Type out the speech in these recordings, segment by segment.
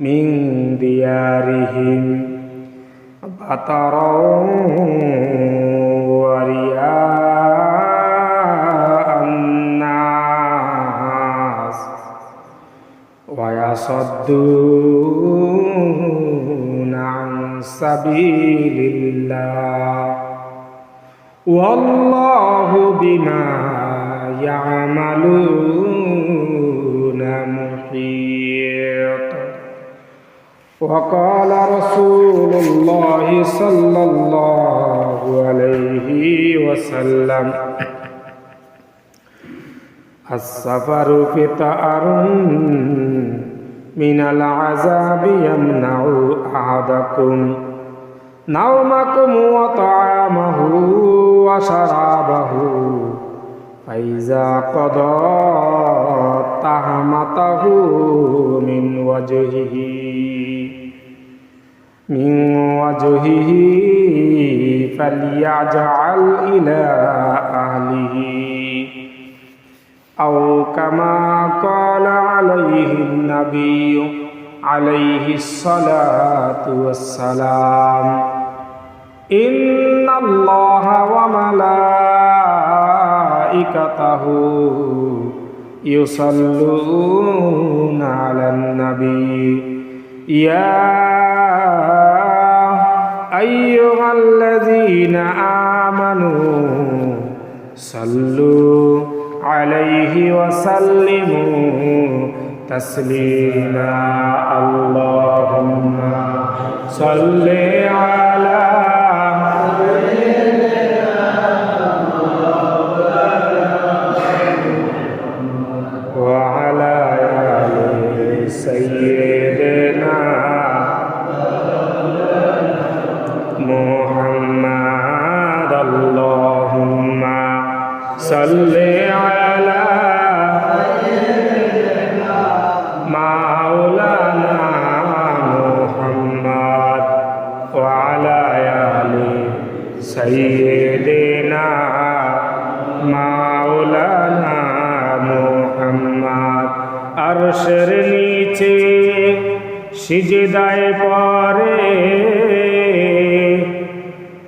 মিন দিয়ারিহিম বাতারাও ওয়া রিয়াআন নাস ওয়া ইয়াসাদ্দুনা আন সাবিলিল্লাহ ওয়াল্লাহু বিমা ইয়ামালুনা মুহীত। وقال رسول الله صلى الله عليه وسلم السفر قطعٌ من العذاب يمنع أحدكم نومكم وطعامه وشرابه فإذا قضى طعمته من وجهه فليجعل إلى أهله أو كما قال عليه النبي عليه الصلاة والسلام إن الله وملائكته يصلون على النبي يا أيها الذين آمنوا صلوا عليه وسلموا تسليما اللهم صل على وعلى آل سيدنا محمد اللهم صل على مولانا محمد وعلى آل سيدنا مولانا محمد আরশের নিচে সিজদায় পড়ে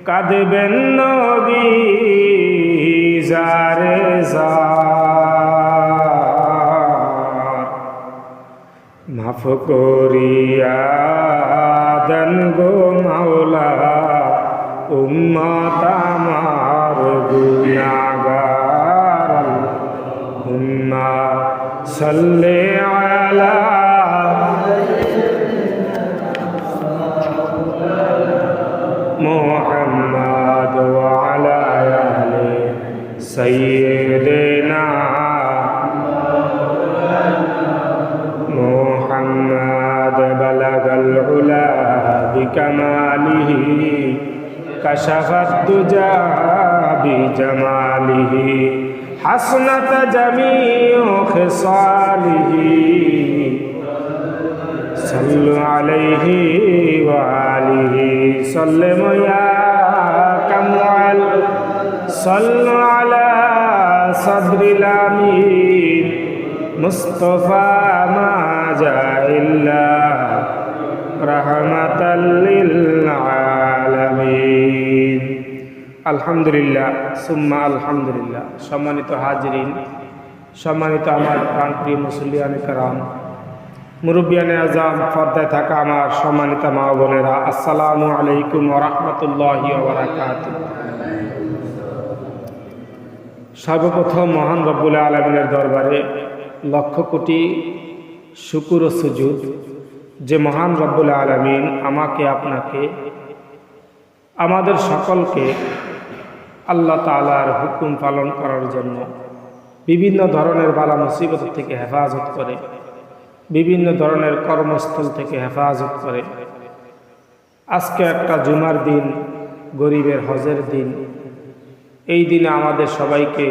কাঁদবেন নবী জারে জার মাফ করিয়া দেন গো মাওলা উম্মত আমার গুনাহগার আল্লাহুম্মা সাল্লি আলা محمد وعلى آل سيدنا محمد بلغ العلا بكماله كشف الدجى بجماله حسنت جميع خصاله صلوا عليه وآله سلموا يا كمال صلوا على صدر الأمين مصطفى ما جاء إلا رحمة للعالمين الحمد لله ثم الحمد لله সম্মানিত হাজিরিন, সম্মানিত আমার প্রাণপ্রিয় মুসলিয়ানে কেরাম, মুরব্বিয়ানে আজম, পর্দায় থাকা আমার সম্মানিত মা বোনেরা, আসসালামু আলাইকুম ওয়া রাহমাতুল্লাহি ওয়া বারাকাতুহু। সর্বপ্রথম মহান রব্বুল আলামিনের দরবারে লক্ষ কোটি শুকর ও সুজুদ যে মহান রব্বুল আলামিন আমাকে, আপনাকে, আমাদের সকলকে আল্লাহ তাআলার হুকুম পালন করার জন্য বিভিন্ন ধরনের বালা মুসিবত থেকে হেফাজত করে, বিভিন্ন ধরনের কর্মস্থল থেকে হেফাজত করে। আজকে একটা জুমার দিন, গরিবের হজের দিন। এই দিনে আমাদের সবাইকে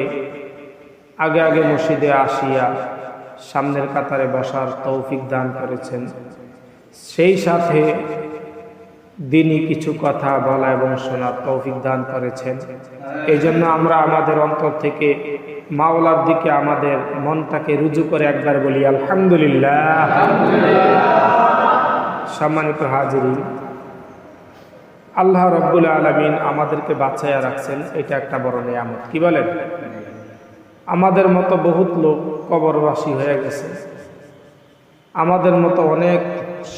আগে আগে মসজিদে আসিয়া সামনের কাতারে বসার তৌফিক দান করেছেন। সেই সাথে দিনই কিছু কথা বলা এবং শোনার তৌফিক দান করেছেন। এই জন্য আমরা আমাদের অন্তর থেকে মাওলার দিকে আমাদের মনটাকে রুজু করে একবার বলি আলহামদুলিল্লাহ। সম্মানিত হাজিরিন, আল্লাহ রাব্বুল আলামিন আমাদেরকে বাঁচাইয়া রাখছেন, এটা একটা বড় নিয়ামত। কি বলেন? আমাদের মতো বহুত লোক কবরবাসী হয়ে গেছে, আমাদের মতো অনেক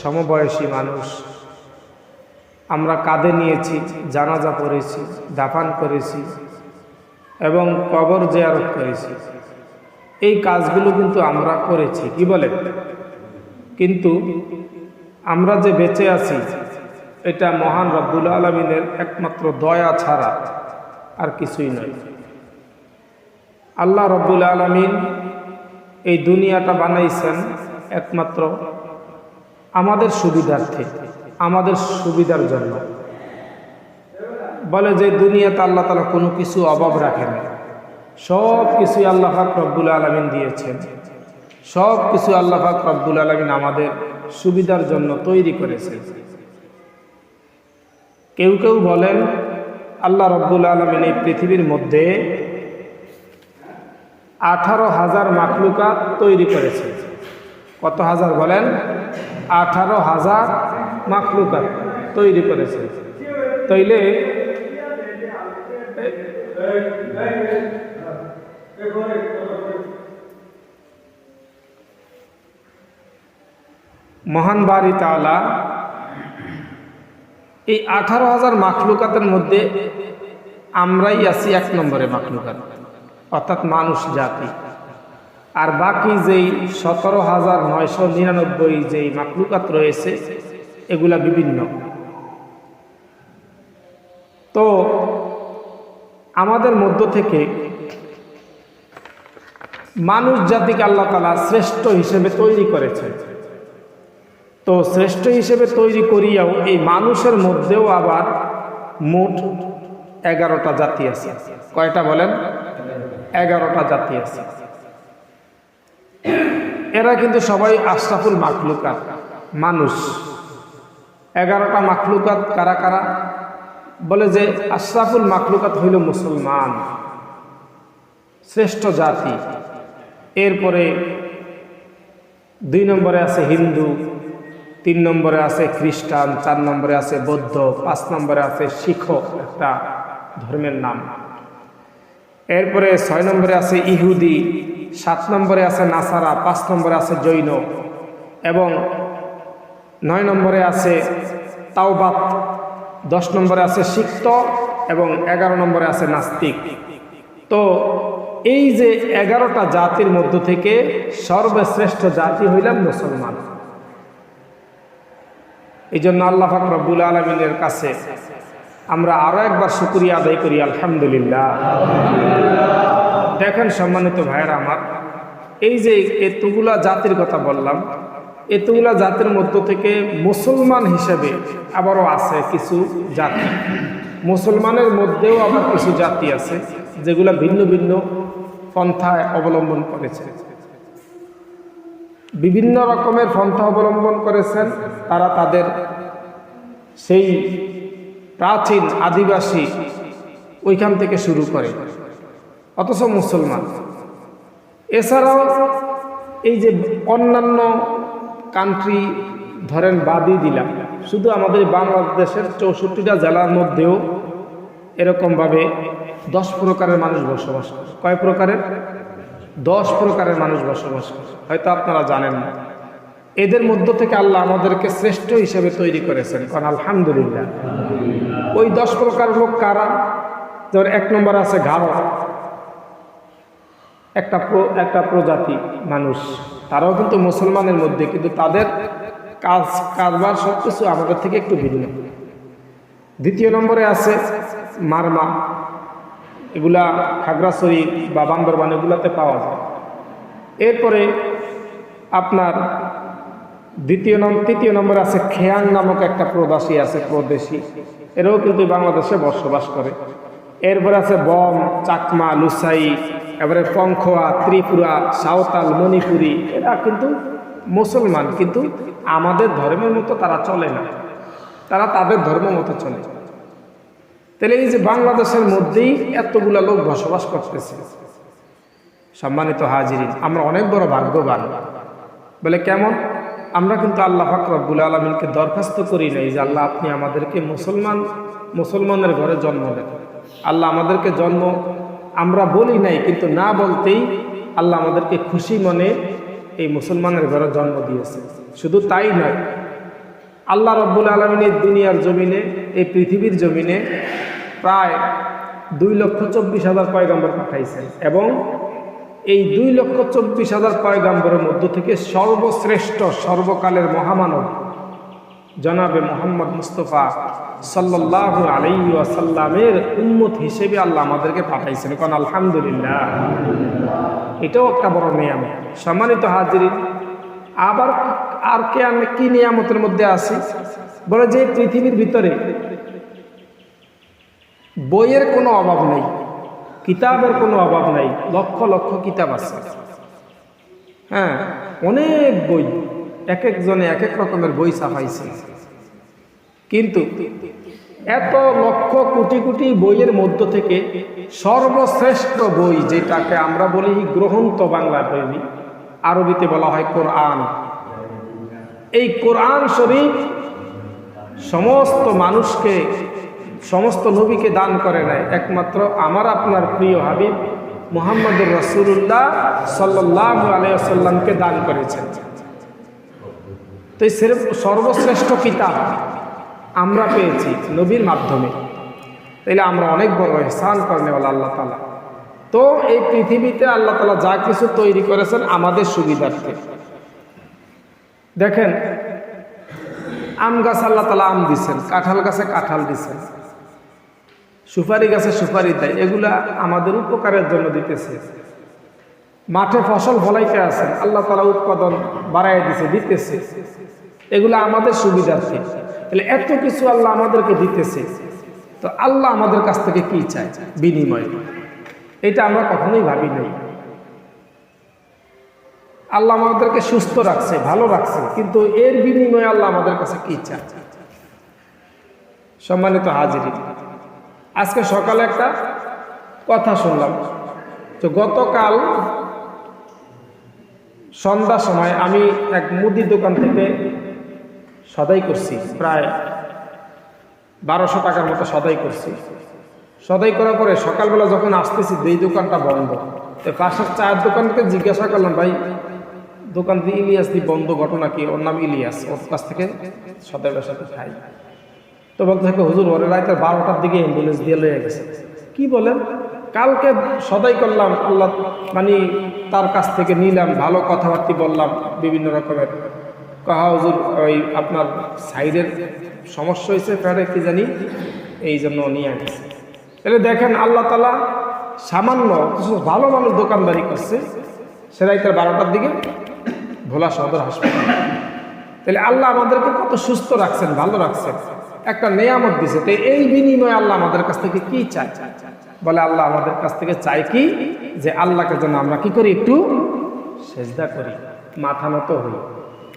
সমবয়সী মানুষ আমরা কাঁধে নিয়েছি, জানাজা পড়েছি, দাফন করেছি এবং কবর জিয়ারত করেছি। এই কাজগুলো কিন্তু আমরা করেছি। কি বলে? কিন্তু আমরা যে বেঁচে আছি এটা মহান রব্বুল আলামিনের একমাত্র দয়া ছাড়া আর কিছুই নয়। আল্লাহ রব্বুল আলামিন এই দুনিয়াটা বানাইছেন একমাত্র আমাদের সুবিধার্থে, আমাদের সুবিধার জন্য। বলে যে দুনিয়াতে আল্লাহ তাআলা কোনো কিছু অভাব রাখেন, সব কিছুই আল্লাহ পাক রব্বুল আলামিন দিয়েছেন, সব কিছু আল্লাহ পাক রব্বুল আলামিন আমাদের সুবিধার জন্য তৈরি করেছেন। কেউ কেউ বলেন আল্লাহ রব্বুল আলামিন এই পৃথিবীর মধ্যে 18,000 মাখলুকাত তৈরি করেছেন। কত হাজার বলেন? 18,000 মাখলুকাত তৈরি করেছেন। তাইলে মহান বাড়ি তাআলা এই 18,000 মাখলুকাতের মধ্যে আমরাই আছি 1 নম্বরে মাখলুকাত, অর্থাৎ মানুষ জাতি। আর বাকি যেই 17,999 যেই মাখলুকাত রয়েছে এগুলা বিভিন্ন। তো আমাদের মধ্য থেকে মানুষ জাতিকে আল্লাহ তাআলা শ্রেষ্ঠ হিসেবে তৈরি করেছে। তো শ্রেষ্ঠ হিসেবে তৈরি করিয়াও এই মানুষের মধ্যেও আবার মোট 11টা জাতি আছে। কয়টা বলেন? 11টা জাতি আছে। এরা কিন্তু সবাই আশরাফুল মাখলুকাত, মানুষ। 11টা মাখলুকাত কারা কারা? বলে যে আশরাফুল মাখলুকাত হইল মুসলমান, শ্রেষ্ঠ জাতি। এরপরে 2 নম্বরে আছে হিন্দু, 3 নম্বরে আছে খ্রিস্টান, 4 নম্বরে আছে বৌদ্ধ, 5 নম্বরে আছে শিখ, একটা ধর্মের নাম। এরপরে 6 নম্বরে আছে ইহুদি, 7 নম্বরে আছে নাসারা, 5 নম্বরে আছে জৈন এবং 9 নম্বরে আছে তাওবাত, 10 নম্বরে আছে সিক্ত এবং 11 নম্বরে আছে নাস্তিক। তো এই যে 11টা জাতির মধ্য থেকে সর্বশ্রেষ্ঠ জাতি হইলাম মুসলমান। এই জন্য আল্লাহ পাক রব্বুল আলামিনের কাছে আমরা আরো একবার শুকরিয়া আদায় করি, আলহামদুলিল্লাহ। দেখেন সম্মানিত ভাইয়েরা আমার, এই যে এতগুলা জাতির কথা বললাম, এতগুলা জাতির মধ্য থেকে মুসলমান হিসেবে আবারও আছে কিছু জাতি। মুসলমানের মধ্যেও আবার কিছু জাতি আছে যেগুলা ভিন্ন ভিন্ন পন্থায় অবলম্বন করেছে, বিভিন্ন রকমের পন্থা অবলম্বন করেছেন। তারা তাদের সেই প্রাচীন আদিবাসী ওইখান থেকে শুরু করে, অথচ মুসলমান। এছাড়াও এই যে অন্যান্য কান্ট্রি ধরেন বাদই দিলাম, শুধু আমাদের বাংলাদেশের 64টা জেলার মধ্যেও এরকমভাবে 10 প্রকারের মানুষ বসবাস করে। কয় প্রকারের? 10 প্রকারের মানুষ বসবাস করে, হয়তো আপনারা জানেন না। এদের মধ্য থেকে আল্লাহ আমাদেরকে শ্রেষ্ঠ হিসেবে তৈরি করেছেন, কারণ আলহামদুলিল্লাহ। ওই 10 প্রকার লোক কারা? যেমন 1 নম্বর আছে ঘাড়, একটা প্রজাতি মানুষ, তারাও কিন্তু মুসলমানের মধ্যে, কিন্তু তাদের কারবার সবকিছু আমাদের থেকে একটু ভিন্ন। 2 নম্বরে আছে মারমা, এগুলা খাগড়াছড়ি বা বান্দরবান এগুলাতে পাওয়া যায়। এরপরে আপনার 3 নম্বরে আছে খেয়াং নামক একটা প্রবাসী আছে, প্রদেশী, এরাও কিন্তু বাংলাদেশে বসবাস করে। এরপরে আছে বম, চাকমা, লুসাই, এবারে পংখোয়া, ত্রিপুরা, সাঁওতাল, মণিপুরি, এরা কিন্তু মুসলমান, কিন্তু আমাদের ধর্মের মতো তারা চলে না, তারা তাদের ধর্ম মতো চলে। তাহলে এই যে বাংলাদেশের মধ্যেই এতগুলা লোক বসবাস করতেছে, সম্মানিত হাজিরিন, আমরা অনেক বড় ভাগ্যবান। বলে কেমন? আমরা কিন্তু আল্লাহ পাক রব্বুল আলামিনকে দরখাস্ত করি নাই যে আল্লাহ আপনি আমাদেরকে মুসলমানের ঘরে জন্ম দেন। আল্লাহ আমাদেরকে জন্ম আমরা বলি নাই, কিন্তু না বলতেই আল্লাহ আমাদেরকে খুশি মনে এই মুসলমানের ঘরে জন্ম দিয়েছে। শুধু তাই নয়, আল্লাহ রব্বুল আলামিন এই দুনিয়ার জমিনে, এই পৃথিবীর জমিনে প্রায় 2,24,000 পয়গম্বর পাঠাইছেন, এবং এই 2,24,000 পয়গম্বরের মধ্য থেকে সর্বশ্রেষ্ঠ সর্বকালের মহামানব জনাবে মুহাম্মদ মুস্তাফা সাল্লাল্লাহু আলাইহি ওয়াসাল্লামের উম্মত হিসেবে আল্লাহ আমাদেরকে পাঠাইছেন। কারণ আলহামদুলিল্লাহ, এটাও একটা বড় নিয়ামত। সম্মানিত হাজিরিন, আবার আর কি নিয়ামতের মধ্যে আছি? বলে যে পৃথিবীর ভিতরে বইয়ের কোনো অভাব নেই, কিতাবের কোনো অভাব নাই। লক্ষ লক্ষ কিতাব আছে, হ্যাঁ, অনেক বই, এক একজনে এক এক রকমের বই ছাপাইছে। কিন্তু এত লক্ষ কোটি কোটি বইয়ের মধ্য থেকে সর্বশ্রেষ্ঠ বই, যেটাকে আমরা বলি গ্রন্থ, বাংলা বই, আরবিতে বলা হয় কোরআন। এই কোরআন শরীফ সমস্ত মানুষকে, সমস্ত নবীকে দান করে নাই, একমাত্র আমার আপনার প্রিয় হাবিব মুহাম্মদুর রাসূলুল্লাহ সাল্লাল্লাহু আলাইহি ওয়াসাল্লামকে দান করেছেন। তো এই সর্বশ্রেষ্ঠ কিতাব আমরা পেয়েছি নবীর মাধ্যমে, তাইলে আমরা অনেক বড় ইহসান করেনওয়ালা আল্লাহ তাআলা। তো এই পৃথিবীতে আল্লাহ তাআলা যা কিছু তৈরি করেছেন আমাদের সুবিধার্থে। দেখেন, আম গাছ আল্লাহ তাআলা আম দিচ্ছেন, কাঁঠাল গাছে কাঁঠাল দিচ্ছেন, সুপারি গাছে সুপারি দেয়, এগুলা আমাদের উপকারের জন্য দিতেছে। মাঠে ফসল ফলাইতে আছেন, আল্লাহ তাআলা উৎপাদন বাড়াই দিতেছে, এগুলো আমাদের সুবিধার্থে। তাহলে এত কিছু আল্লাহ আমাদেরকে দিতেছে, তো আল্লাহ আমাদের কাছ থেকে কি চায় বিনিময়ে? এটা আমরা কখনোই ভাবি নাই। আল্লাহ আমাদেরকে সুস্থ রাখছে, ভালো রাখছে, কিন্তু এর বিনিময়ে আল্লাহ আমাদের কাছে কি চায়? সম্মানিত হাজিরিন, আজকে সকালে একটা কথা শুনলাম। তো গতকাল সন্ধ্যার সময় আমি এক মুদি দোকান থেকে সদাই করছি, প্রায় 1200 টাকার মতো সদাই করছি। সদাই করার পরে সকালবেলা যখন আসতেছি, এই দোকানটা বন্ধ। তো পাশের চায়ের দোকানকে জিজ্ঞাসা করলাম, ভাই দোকান দিয়ে ইলিয়াস দি বন্ধ, ঘটনা কি? ওর নাম ইলিয়াস, ওর কাছ থেকে সদাইটার সাথে খাই। তো বলতে থাকে, হুজুর ওরে রাতের 12টার দিকে অ্যাম্বুলেন্স দিয়ে লয়ে গেছে। কি বলেন? কালকে সদাই করলাম, আল্লাহ মানে তার কাছ থেকে নিলাম, ভালো কথাবার্তা বললাম, বিভিন্ন রকমের কহা, হুজুর ওই আপনার সাইডের সমস্যা হয়েছে, ফেরে কি জানি, এই জন্য নিয়ে আসছে। তাহলে দেখেন, আল্লাহ তাআলা সামান্য কিছু ভালো মানুষ দোকানদারি করছে, সে রাতের 12টার দিকে ভোলা সদর হাসপাতাল। তাহলে আল্লাহ আমাদেরকে কত সুস্থ রাখছেন, ভালো রাখছেন, একটা নেয়ামত দিছে। তো এই বিনিময়ে আল্লাহ আমাদের কাছ থেকে কি চায়? বলে আল্লাহ আমাদের কাছ থেকে চাই কি, যে আল্লাহকে যেন আমরা কি করি, একটু সেজদা করি, মাথা নত হই,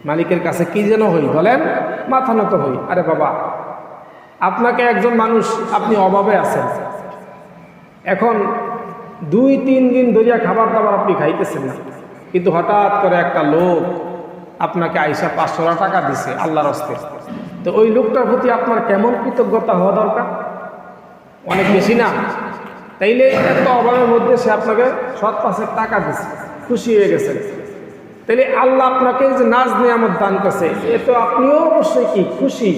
মালিকের কাছে কি যেন হই, বলেন, মাথা নত হই। আরে বাবা, আপনাকে একজন মানুষ, আপনি অভাবে আছেন, এখন 2-3 দিন ধরিয়া খাবার দাবার আপনি খাইতেছেন না, কিন্তু হঠাৎ করে একটা লোক আপনাকে আইসা 500 টাকা দিছে আল্লাহর হস্তে। তো ওই লোকটার প্রতি আপনার কেমন কৃতজ্ঞতা হওয়া দরকার? অনেক বেশি না? তাইলে এত অভাবের মধ্যে সে আপনাকে 7-5 টাকা দিচ্ছে, খুশি হয়ে গেছেন। তাইলে আল্লাহ আপনাকে যে নাজ নিয়ামত দান করছে, এ তো আপনিও অবশ্যই কি খুশি।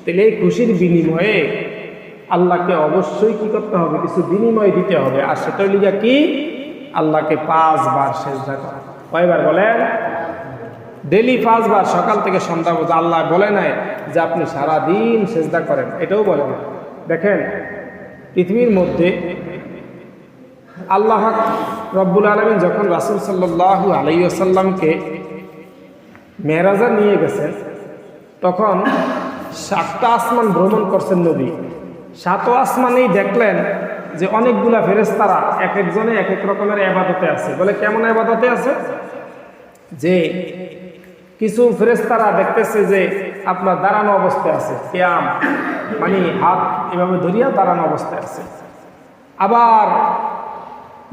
তাহলে এই খুশির বিনিময়ে আল্লাহকে অবশ্যই কি করতে হবে, কিছু বিনিময় দিতে হবে। আর সেটা লিগা কি, আল্লাহকে 5 বার সেজদা করা। কয়বার বলেন? ডেলি 5 বার, সকাল থেকে সন্ধ্যা পর্যন্ত। আল্লাহ বলে নাই যে আপনি সারাদিন সেজদা করেন, এটাও বলে না। দেখেন, পৃথিবীর মধ্যে আল্লাহ রব্বুল আলামিন যখন রাসূল সাল্লাল্লাহু আলাইহি ওয়াসাল্লামকে মেরাজে নিয়ে গেছেন, তখন 7টা আসমান ভ্রমণ করছেন নবী। 7 আসমানেই দেখলেন যে অনেকগুলা ফেরেশতারা এক একজনে এক এক রকমের ইবাদতে আছে। বলে কেমন ইবাদতে আছে? যে কিছু ফেরেশতারা দেখতেছে যে আপনার দাঁড়ানো অবস্থায় আছে, কিয়াম মানে হাত এভাবে ধরিয়া দাঁড়ানো অবস্থায় আছে। আবার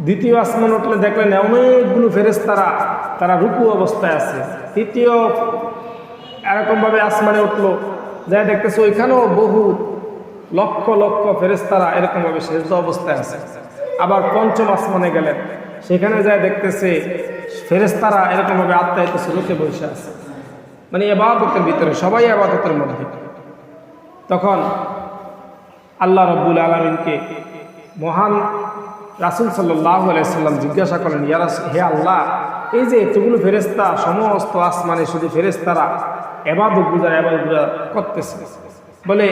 দ্বিতীয় আসমান উঠলে দেখলেন অনেকগুলো ফেরেশতারা তারা রুকু অবস্থায় আছে। তৃতীয় এরকমভাবে আসমানে উঠলো, যা দেখতেছে ওইখানেও বহু লক্ষ লক্ষ ফেরেশতারা এরকমভাবে সেজদা অবস্থায় আছে। আবার পঞ্চম আসমানে গেলেন, সেখানে যায় দেখতেছে ফেরেশতারা এরকমভাবে আত্মায়িত সুরতে বসে আছে, মানে ইবাদতের ভিতরে, সবাই ইবাদতের মধ্যে। তখন আল্লাহ রাব্বুল আলামিনকে মহান রাসূল সাল্লাল্লাহু আলাইহি সাল্লাম জিজ্ঞাসা করেন, হে আল্লাহ, এই যে এতগুলো ফেরেশতা সমস্ত আসমানে শুধু ফেরেশতারা ইবাদত করতেছে, বলে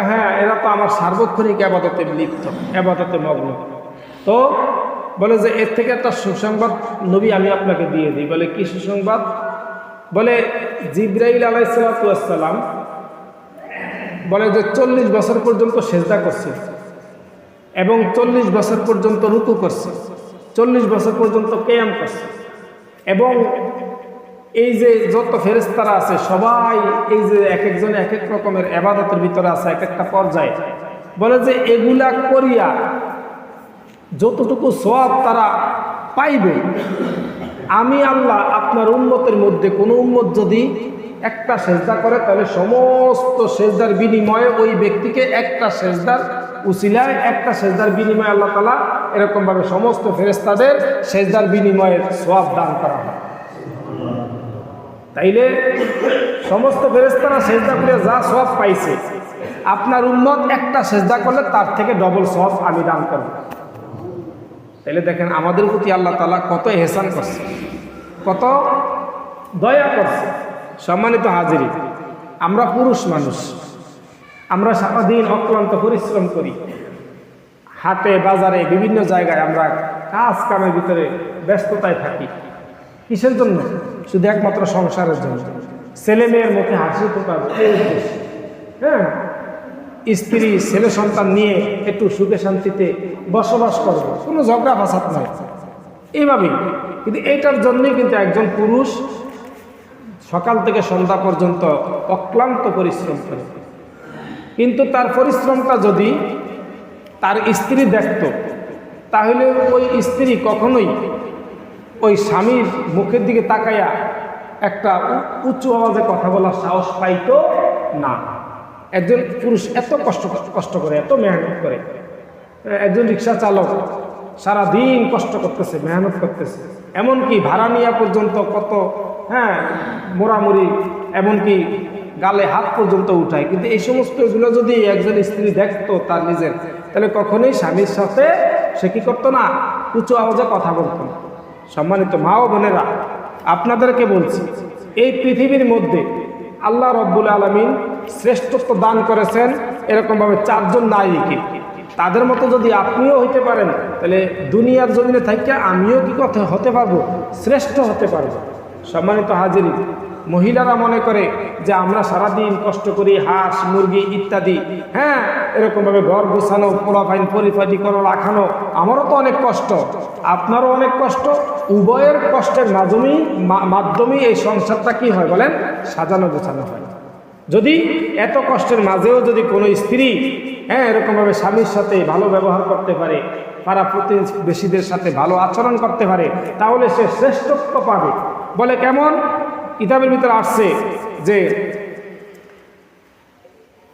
হ্যাঁ, এরা তো আমার সার্বক্ষণিক ইবাদতে লিপ্ত, ইবাদতে মগ্ন। তো বলে যে এর থেকে একটা সুসংবাদ নবী আমি আপনাকে দিয়ে দিই। বলে কি সুসংবাদ? বলে জিবরাইল আলাইহিস সালাম বলে যে 40 বছর পর্যন্ত সেজদা করছে এবং 40 বছর পর্যন্ত রুকু করছে, 40 বছর পর্যন্ত কিয়াম করছে, এবং এই যে যত ফেরেশতারা আছে সবাই এই যে এক একজন এক এক রকমের ইবাদতের ভিতরে আছে, এক একটা পর্যায়ে। বলে যে এগুলা করিয়া যতটুকু সওয়াব তারা পাইবে, আমি আল্লাহ আপনার উম্মতের মধ্যে কোনো উম্মত যদি একটা সেজদা করে, তাহলে সমস্ত সেজদার বিনিময়ে ওই ব্যক্তিকে একটা সেজদার উসিলায়, একটা সেজদার বিনিময়ে আল্লাহ তাআলা এরকমভাবে সমস্ত ফেরেশতাদের সেজদার বিনিময়ে সওয়াব দান করা হয়। তাইলে সমস্ত ফেরেশতারা সেজদা করে যা সওয়াব পাইছে, আপনার উম্মত একটা সেজদা করলে তার থেকে ডবল সওয়াব আমি দান করব। তাইলে দেখেন আমাদের প্রতি আল্লাহ তাআলা কত ইহসান করছে, কত দয়া করছে। সম্মানিত হাজিরি, আমরা পুরুষ মানুষ, আমরা সারাদিন অক্লান্ত পরিশ্রম করি, হাটে বাজারে বিভিন্ন জায়গায় আমরা কাজ কামের ভিতরে ব্যস্ততায় থাকি। কিসের জন্য? শুধু একমাত্র সংসারের জন্য, ছেলে মেয়ের মুখে হাসি ফোটার উদ্দেশ্যে। হ্যাঁ, স্ত্রী ছেলে সন্তান নিয়ে একটু সুখে শান্তিতে বসবাস করবো, কোনো ঝগড়া ফাসাদ নয়, এইভাবেই। কিন্তু এইটার জন্যই কিন্তু একজন পুরুষ সকাল থেকে সন্ধ্যা পর্যন্ত অক্লান্ত পরিশ্রম করে। কিন্তু তার পরিশ্রমটা যদি তার স্ত্রী দেখত, তাহলে ওই স্ত্রী কখনোই ওই স্বামীর মুখের দিকে তাকাইয়া একটা উচ্চ আওয়াজে কথা বলার সাহস পাইত না। একজন পুরুষ এত কষ্ট করে, এত মেহনত করে। একজন রিক্সা চালক সারাদিন কষ্ট করতেছে, মেহনত করতেছে, এমনকি ভাড়া নেওয়া পর্যন্ত কত মোড়ামুড়ি, এমনকি গালে হাত পর্যন্ত উঠায়। কিন্তু এই সমস্ত এগুলো যদি একজন স্ত্রী দেখতো তার নিজের, তাহলে কখনোই স্বামীর সাথে সে কি করতো না, উঁচু আওয়াজে কথা বলতো না। সম্মানিত মা ও বোনেরা, আপনাদেরকে বলছি, এই পৃথিবীর মধ্যে আল্লাহ রব্বুল আলামিন শ্রেষ্ঠত্ব দান করেছেন এরকমভাবে 4 জন নারীকে। তাদের মতো যদি আপনিও হইতে পারেন, তাহলে দুনিয়ার জমিনে থাকি আমিও কি কথা হতে পারবো, শ্রেষ্ঠ হতে পারবো। সম্মানিত হাজিরি, মহিলারা মনে করে যে আমরা সারাদিন কষ্ট করি, হাঁস মুরগি ইত্যাদি, এরকমভাবে ঘর গোছানো, পোলাপাইন পরিপাটি করে রাখানো, আমারও তো অনেক কষ্ট, আপনারও অনেক কষ্ট। উভয়ের কষ্টের মাধ্যমেই এই সংসারটা কি হয় বলেন, সাজানো গোছানো হয়। যদি এত কষ্টের মাঝেও যদি কোনো স্ত্রী এরকমভাবে স্বামীর সাথে ভালো ব্যবহার করতে পারে, পাড়া প্রতিবেশীদের সাথে ভালো আচরণ করতে পারে, তাহলে সে শ্রেষ্ঠত্ব পাবে। বলে কেমন? কিতাবের ভিতরে আসছে যে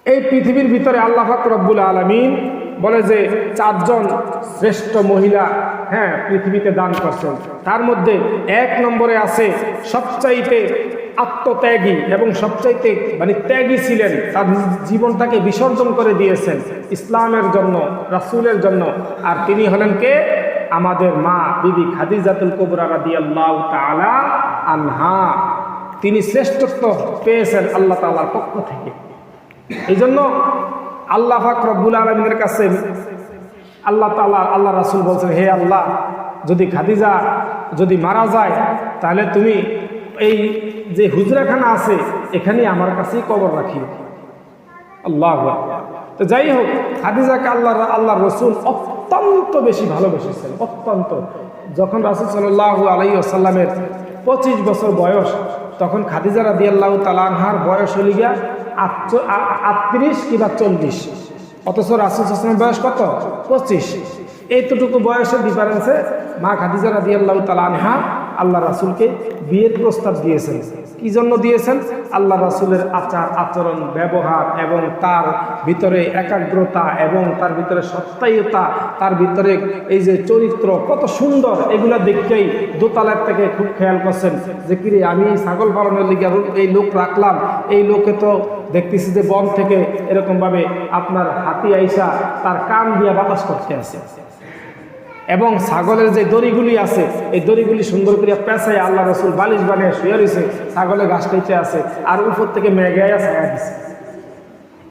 এই পৃথিবীর ভিতরে আল্লাহ পাক রব্বুল আলামিন বলে যে 4 জন শ্রেষ্ঠ মহিলা পৃথিবীতে দান করছেন। তার মধ্যে 1 নম্বরে আছে সবচাইতে আত্মত্যাগী এবং সবচাইতে ত্যাগী ছিলেন, তার জীবনটাকে বিসর্জন করে দিয়েছেন ইসলামের জন্য, রাসূলের জন্য। আর তিনি হলেন কে? আমাদের মা বিবি খাদিজাতুল কুবরা রাদিয়াল্লাহু তাআলা আনহা। তিনি শ্রেষ্ঠত্ব পেয়েছেন আল্লাহ তাআলার পক্ষ থেকে। এই জন্য আল্লাহ পাক রব্বুল আলামিনের কাছে আল্লাহ তাআলা, আল্লাহ রাসূল বলছেন, হে আল্লাহ, যদি খাদিজা যদি মারা যায়, তাহলে তুমি এই যে হুজরাখানা আছে এখানেই আমার কাছেই কবর রাখিও। আল্লাহু আকবার। তো যাই হোক, খাদিজাকে আল্লাহ রসুল অত্যন্ত বেশি ভালোবেসেছেন, অত্যন্ত। যখন রাসূল সাল্লাল্লাহু আলাইহি ওয়াসাল্লামের 25 বছর বয়স, তখন খাদিজা রাদিয়াল্লাহু তাআলা আনহার বয়স হল গিয়া 38 কিংবা 40, অথচ রাসূল সাল্লাল্লাহু আলাইহি ওয়াসাল্লামের বয়স কত? 25। এইটুকু বয়সের ডিফারেন্সে মা খাদিজা রাদিয়াল্লাহু তাআলা আনহা আল্লাহ রাসূলকে বিয়ের প্রস্তাব দিয়েছেন। কি জন্য দিয়েছেন? আল্লাহ রাসূলের আচার আচরণ ব্যবহার এবং তার ভিতরে একাগ্রতা এবং তার ভিতরে সত্যায়িতা, তার ভিতরে এই যে চরিত্র কত সুন্দর, এগুলা দেখতেই দোতলার থেকে খুব খেয়াল করছেন যে কিরে আমি ছাগল পালনের লিগে এই লোক রাখলাম, এই লোকে তো দেখতেছি যে বন থেকে এরকমভাবে আপনার হাতি আইসা তার কান দিয়া বাতাস করতে আছে, এবং ছাগলের যে দড়িগুলি আছে এই দড়িগুলি সুন্দর করে পেঁচায় আল্লাহ রাসূল বালিশ বানিয়ে শুয়ে রয়েছে, ছাগলে ঘাস খাইতে আছে আর উপর থেকে মেঘাইয়া ছায়া দিছে।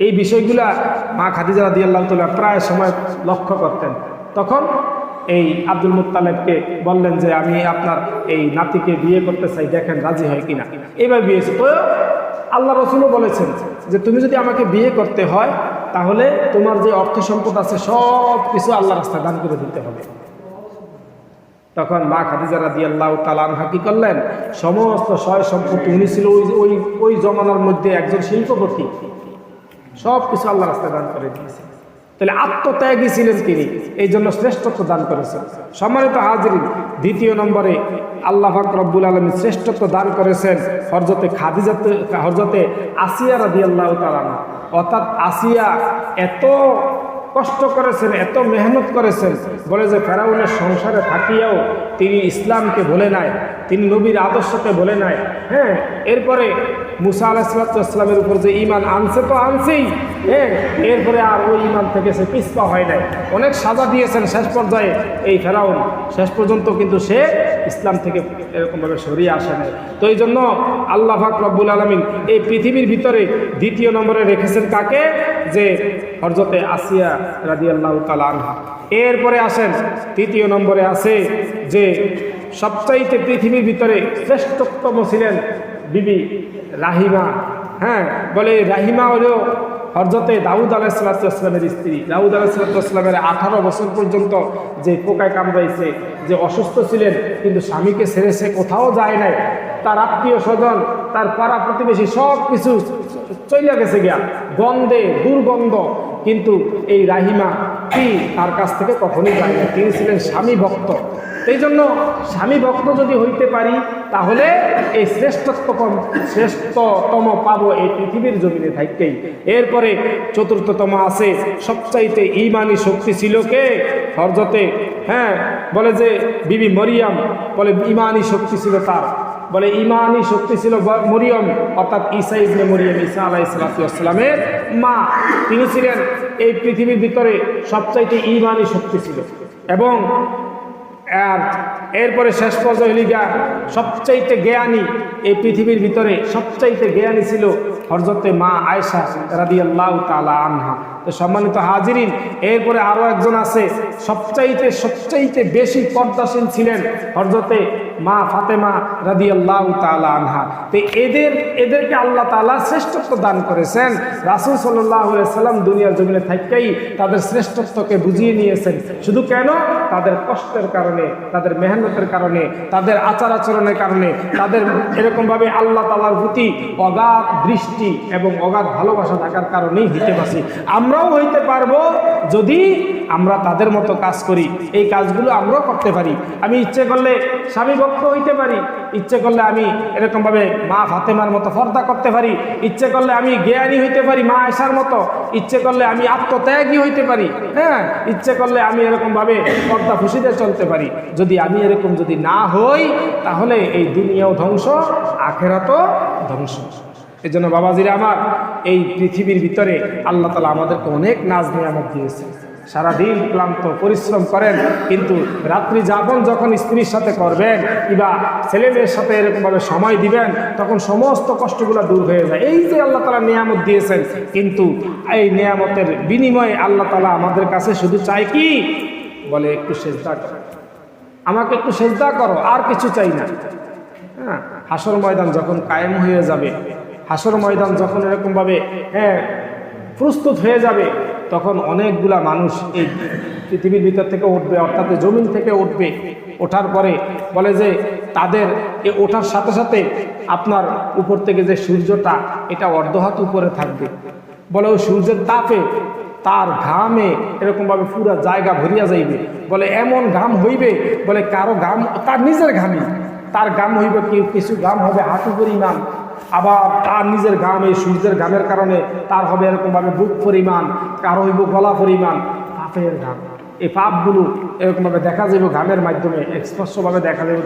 এই বিষয়গুলা মা খাদিজা রাদিয়াল্লাহু তাআলা প্রায় সময় লক্ষ্য করতেন। তখন এই আব্দুল মুত্তালিবকে বললেন যে আমি আপনার এই নাতিকে বিয়ে করতে চাই, দেখেন রাজি হয় কিনা। এইভাবে বিয়ে তো আল্লাহ রাসূলও বলেছেন যে তুমি যদি আমাকে বিয়ে করতে হয় তাহলে তোমার যে অর্থ সম্পদ আছে সব কিছু আল্লাহর রাস্তায় দান করে দিতে হবে। তখন মা খাদিজা রাদিয়াল্লাহু তাআলা আনহা কি করলেন? সমস্ত সয় সম্পত্তি, উনি ছিল ওই জমানার মধ্যে একজন শিল্পপতি, সব কিছু আল্লাহর রাস্তায় দান করে দিয়েছেন। তাহলে আত্মত্যাগী ছিলেন তিনি, এই জন্য শ্রেষ্ঠত্ব দান করেছেন। সম্মানিত হাজিরিন, দ্বিতীয় নম্বরে আল্লাহ পাক রব্বুল আলামিন শ্রেষ্ঠত্ব দান করেছেন হযরতে আসিয়া রাদিয়াল্লাহু তাআলা। অর্থাৎ আসিয়া এত কষ্ট করেছেন, এত মেহনত করেছেন, বলে যে ফেরাউনের সংসারে থাকিয়াও তিনি ইসলামকে ভুলে নাই, তিনি নবীর আদর্শকে ভুলে নাই। হ্যাঁ, এরপরে মুসা আলাইহিস সালামের উপর যে ঈমান আনছে তো আনছেই, হ্যাঁ, এরপরে আর ওই ঈমান থেকে সে পিছপা হয় নাই। অনেক সাজা দিয়েছেন শেষ পর্যায়ে এই ফেরাউন, শেষ পর্যন্ত কিন্তু সে ইসলাম থেকে এরকমভাবে সরিয়ে আসে নাই। তো এই জন্য আল্লাহ পাক রব্বুল আলামিন এই পৃথিবীর ভিতরে দ্বিতীয় নম্বরে রেখেছেন কাকে? যে হযরতে আসিয়া রাদিয়াল্লাহু তাআলা আনহা। এরপরে আসেন তৃতীয় নম্বরে আছে যে সবচাইতে পৃথিবীর ভিতরে শ্রেষ্ঠতম ছিলেন বিবি রাহিমা। হ্যাঁ, বলে রাহিমা হলো হযরতে দাউদ আলাইহিস সালামের স্ত্রী। দাউদ আলাইহিস সালামের 18 বছর পর্যন্ত যে পোকায় কামড়াইছে, যে অসুস্থ ছিলেন, কিন্তু স্বামীকে ছেড়ে সে কোথাও যায় নাই। তার আত্মীয় স্বজন, তার পাড়া প্রতিবেশী সব কিছু চলে গেছে গিয়া, গন্ধে দুর্গন্ধ, কিন্তু এই রাহিমা কি তার কাছ থেকে কখনোই যায় না। তিনি ছিলেন স্বামী ভক্ত। এই জন্য স্বামী ভক্ত যদি হইতে পারি তাহলে এই শ্রেষ্ঠতম পাবো এই পৃথিবীর জমিনে থাকতেই। এরপরে চতুর্থতম আছে সবচাইতে ঈমানি শক্তি ছিল কে? হযরতে বলে যে বিবি মরিয়ম, বলে ঈমানি শক্তি ছিল তার, বলে ঈমানি শক্তি ছিল মরিয়ম, অর্থাৎ ঈসা ইবনে মরিয়ম, ঈসা আলাইহিস সালামের মা। তিনি ছিলেন এই পৃথিবীর ভিতরে সবচাইতে ঈমানি শক্তি ছিল। এবং এরপরে শেষ পর্যায়ে লিগা সবচাইতে জ্ঞানী এই পৃথিবীর ভিতরে সবচাইতে জ্ঞানী ছিল হযরতে মা আয়েশা রাদিয়াল্লাহু তাআলা আনহা। তো সম্মানিত হাজিরিন, এরপরে আরো একজন আছে সবচাইতে বেশি পর্দাশীল ছিলেন হযরতে মা ফাতেমা রাদিয়াল্লাহু তাআলা আনহা। তো এদেরকে আল্লাহ তাআলা শ্রেষ্ঠত্ব দান করেছেন। রাসূল সাল্লাল্লাহু আলাইহি সাল্লাম দুনিয়ার জমিনে থাকতেই তাদের শ্রেষ্ঠত্বকে বুঝিয়ে নিয়েছেন। শুধু কেন? তাদের কষ্টের কারণে, তাদের মেহনতের কারণে, তাদের আচার আচরণের কারণে, তাদের এরকমভাবে আল্লাহ তাআলার প্রতি অগাধ দৃষ্টি এবং অগাধ ভালোবাসা থাকার কারণেই হইতে পারছি। আমরাও হইতে পারবো যদি আমরা তাদের মতো কাজ করি। এই কাজগুলো আমরাও করতে পারি। আমি ইচ্ছে করলে স্বামী ভক্ত হইতে পারি, ইচ্ছে করলে আমি এরকমভাবে মা ফাতেমার মতো পর্দা করতে পারি, ইচ্ছে করলে আমি জ্ঞানী হইতে পারি মা আয়েশার মতো, ইচ্ছে করলে আমি আত্মত্যাগী হইতে পারি, হ্যাঁ, ইচ্ছে করলে আমি এরকমভাবে পর্দা খুশিতে চলতে পারি। যদি আমি এরকম যদি না হই তাহলে এই দুনিয়াও ধ্বংস, আখিরাতও ধ্বংস। এই জন্য বাবাজিরা আমার, এই পৃথিবীর ভিতরে আল্লাহ তাআলা আমাদেরকে অনেক নাজ নিয়ামত দিয়েছে। সারাদিন ক্লান্ত পরিশ্রম করেন, কিন্তু রাত্রি যাপন যখন স্ত্রীর সাথে করবেন কিংবা ছেলে মেয়ের সাথে এরকমভাবে সময় দিবেন, তখন সমস্ত কষ্টগুলো দূর হয়ে যায়। এই যে আল্লাহ তাআলা নিয়ামত দিয়েছেন, কিন্তু এই নিয়ামতের বিনিময়ে আল্লাহ তাআলা আমাদের কাছে শুধু চাই কি? বলে একটু সেজদা করো, আমাকে একটু সেজদা করো, আর কিছু চাই না। হ্যাঁ, হাসর ময়দান যখন কায়েম হয়ে যাবে, হাসর ময়দান যখন এরকমভাবে প্রস্তুত হয়ে যাবে, তখন অনেকগুলা মানুষ এই পৃথিবীর ভিতর থেকে উঠবে, অর্থাৎ জমিন থেকে উঠবে। ওঠার পরে বলে যে তাদের ওঠার সাথে সাথে আপনার উপর থেকে যে সূর্যটা, এটা অর্ধহাত উপরে থাকবে। বলে ওই সূর্যের তাপে তার ঘামে এরকমভাবে পুরো জায়গা ভরিয়া যাইবে। বলে এমন ঘাম হইবে, বলে কারো ঘাম তার নিজের ঘামই, তার গাম হইবে কিছু গাম হবে হাঁটু পরিমাণ, আবার তার নিজের গাম এই সূর্যের গামের কারণে তার হবে এরকমভাবে বুক পরিমাণ, কারো হইব গলা পরিমাণ পাপের গাম। এই পাপগুলো এরকমভাবে দেখা যাবে ঘামের মাধ্যমে, স্পষ্টভাবে দেখা যাবে।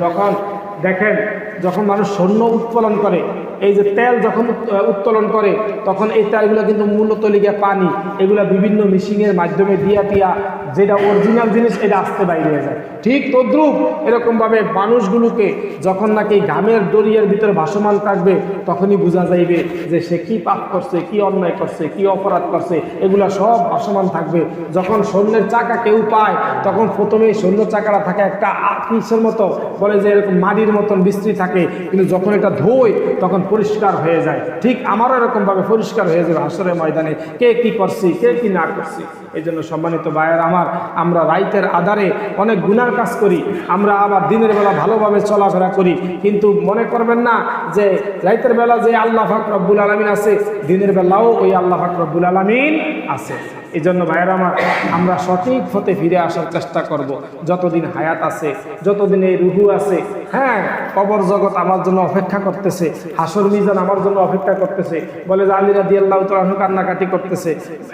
যখন মানুষ স্বর্ণ উত্তোলন করে, এই যে তেল যখন উত্তোলন করে, তখন এই তেলগুলো কিন্তু মূলত লিগে পানি, এগুলো বিভিন্ন মেশিনের মাধ্যমে দিয়া যেটা অরিজিনাল জিনিস এটা আসতে বাইরে যায়। ঠিক তদ্রুপ এরকমভাবে মানুষগুলোকে যখন নাকি ঘামের দরিয়ার ভিতরে ভাসমান থাকবে, তখনই বোঝা যাইবে যে সে কি পাপ করছে, কি অন্যায় করছে, কি অপরাধ করছে, এগুলা সব ভাসমান থাকবে। যখন স্বর্ণের চাকা কেউ পায়, তখন প্রথমেই স্বর্ণের চাকাটা থাকে একটা কিসের মতো, বলে যে এরকম মাটির মতন বিস্তৃত থাকে, কিন্তু যখন এটা ধোয় তখন পরিষ্কার হয়ে যায়। ঠিক আমারও এরকমভাবে পরিষ্কার হয়ে যাবে হাসরের ময়দানে, কে কি করছি, কে কি না করছি। এই জন্য সম্মানিত ভাইয়ের আমার, আমরা রাইতের আধারে অনেক গুনার কাজ করি, আমরা আবার দিনের বেলা ভালোভাবে চলাফেরা করি, কিন্তু মনে করবেন না যে রাইতের বেলা যে আল্লাহ পাক রব্বুল আলামিন আছে, দিনের বেলাও ওই আল্লাহ পাক রব্বুল আলামিন আছে। এই জন্য ভাইয়ের আমার, আমরা সঠিক পথে ফিরে আসার চেষ্টা করব। যতদিন হায়াত আছে, যতদিন এই রুহু আছে, হ্যাঁ, কবর জগৎ আমার জন্য অপেক্ষা করতেছে, হাসর মিজান আমার জন্য অপেক্ষা করতেছে। বলে যে আলী রাদিয়াল্লাহু তাআলা আনহু কান্নাকাটি করতেছে।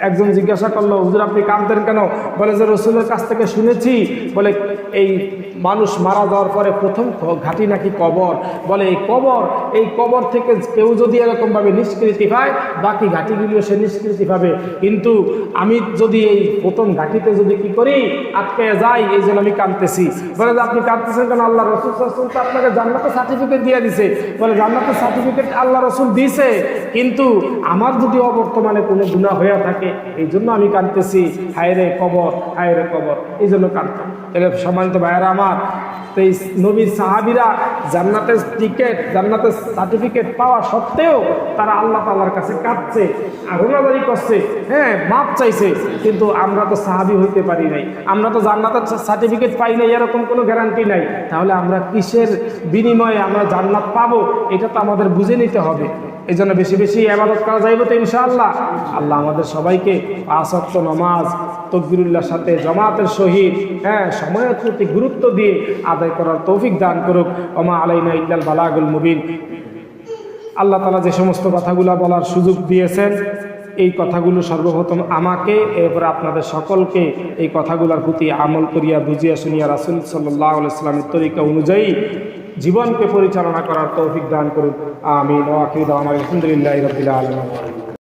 একজন জিজ্ঞাসা করলো, হুজুর আপনি কাঁদতেন কেন? বলে যে রাসূলের কাছ থেকে শুনেছি, বলে এই মানুষ মারা যাওয়ার পরে প্রথম ঘাটি নাকি কবর। বলে এই কবর থেকে কেউ যদি এরকমভাবে নিষ্কৃতি পায়, বাকি ঘাটিগুলিও সে নিষ্কৃতি পাবে, কিন্তু আমি যদি এই প্রথম ঘাটিতে যদি কি করি, আটকে যাই, এই জন্য আমি কাঁদতেছি। বলে যে আপনি কাঁদতেছেন কেন? আল্লাহ রাসূল সাল্লাল্লাহু আলাইহি ওয়াসাল্লাম তো আপনাকে জান্নাতের সার্টিফিকেট দিয়ে দিছে। বলে জান্নাতের সার্টিফিকেট আল্লাহ রাসূল দিছে, কিন্তু আমার যদি অবর্তমানে কোনো গুনাহ হয়ে থাকে, এই জন্য আমি কাঁদতেছি। হায় রে কবর, হায় রে কবর, এই জন্য কাঁদতাম। তাহলে সম্মানিত ভাইয়েরা আমার, এই নবীর সাহাবীরা জান্নাতের টিকেট, জান্নাতের সার্টিফিকেট পাওয়া সত্ত্বেও তারা আল্লাহ তাআলার কাছে কাঁদছে, আগুনাবাড়ি করছে, হ্যাঁ, মাপ চাইছে। কিন্তু আমরা তো সাহাবী হইতে পারি নাই, আমরা তো জান্নাতের সার্টিফিকেট পাই নাই, এরকম কোনো গ্যারান্টি নাই। তাহলে আমরা কিসের বিনিময়ে আমরা জান্নাত পাবো, এটা তো আমাদের বুঝে নিতে হবে। এই জন্য বেশি বেশি ইবাদত করা যাইবে তো ইনশাআল্লাহ। আল্লাহ আমাদের সবাইকে 5 ওয়াক্ত নামাজ তাকবীরুল্লাহর সাথে জামাতের সহিত, হ্যাঁ, সময়ের প্রতি গুরুত্ব দিয়ে আদায় করার তৌফিক দান করুক। ওমা আলাইনা ইল্লাল বালাগুল মুবিন। আল্লাহ তাআলা যে সমস্ত কথাগুলো বলার সুযোগ দিয়েছেন, এই কথাগুলো সর্বপ্রথম আমাকে, এরপর আপনাদের সকলকে এই কথাগুলোর প্রতি আমল করিয়া বুঝিয়া শুনিয়া রাসূল সাল্লাল্লাহু আলাইহি ওয়াসাল্লামের তরিকা অনুযায়ী জীবনকে পরিচালনা করার তৌফিক দান করুন। আমিন। ওয়া আখিরু দাওয়ানা আলহামদুলিল্লাহি রাব্বিল আলামিন।